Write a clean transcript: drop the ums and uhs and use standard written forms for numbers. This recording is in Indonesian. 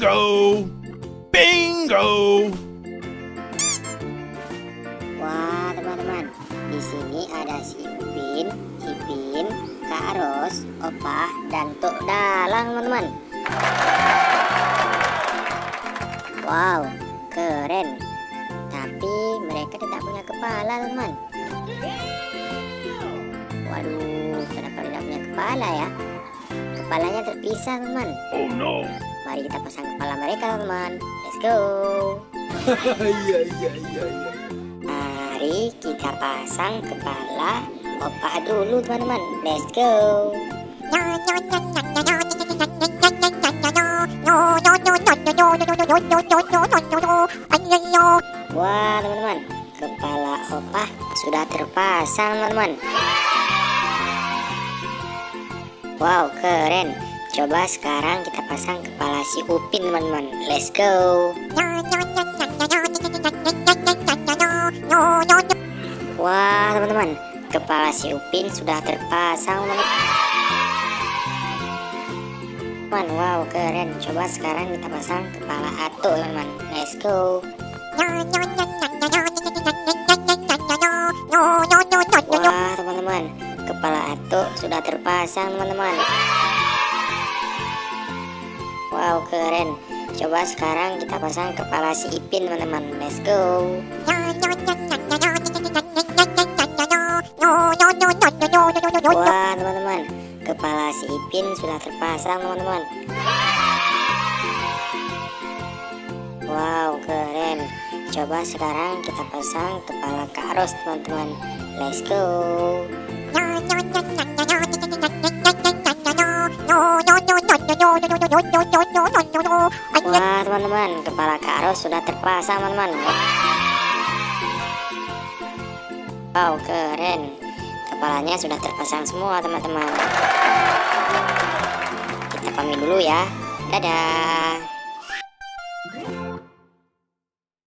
Bingo! Bingo! Wah, teman-teman, di sini ada si Upin, Ipin, Kak Ros, Opah, dan Tuk Dalang, teman-teman. Wow, keren. Tapi mereka tidak punya kepala, teman-teman. Waduh, kenapa tidak punya kepala ya? Kepalanya terpisah, teman-teman. Oh no! Mari kita pasang kepala mereka, teman-teman. Let's go. Iya. Mari kita pasang kepala Opah dulu, teman-teman. Let's go. Wah, teman-teman, kepala Opah sudah terpasang, teman-teman. Wow, keren. Coba sekarang kita pasang kepala si Upin, teman-teman. Let's go. Wah, teman-teman, kepala si Upin sudah terpasang, teman-teman. Wow, keren. Coba sekarang kita pasang kepala Atuk, teman-teman. Let's go. Wah, teman-teman, kepala Atuk sudah terpasang, teman-teman. Wow, keren. Coba sekarang kita pasang kepala si Ipin, teman-teman. Let's go. Wah, teman-teman, kepala si Ipin sudah terpasang, teman-teman. Wow, keren. Coba sekarang kita pasang kepala Kak Ros, teman-teman. Let's go. Wah, teman-teman, kepala Kak Ros sudah terpasang, teman-teman. Wow, keren. Kepalanya sudah terpasang semua, teman-teman. Kita pamit dulu ya. Dadah.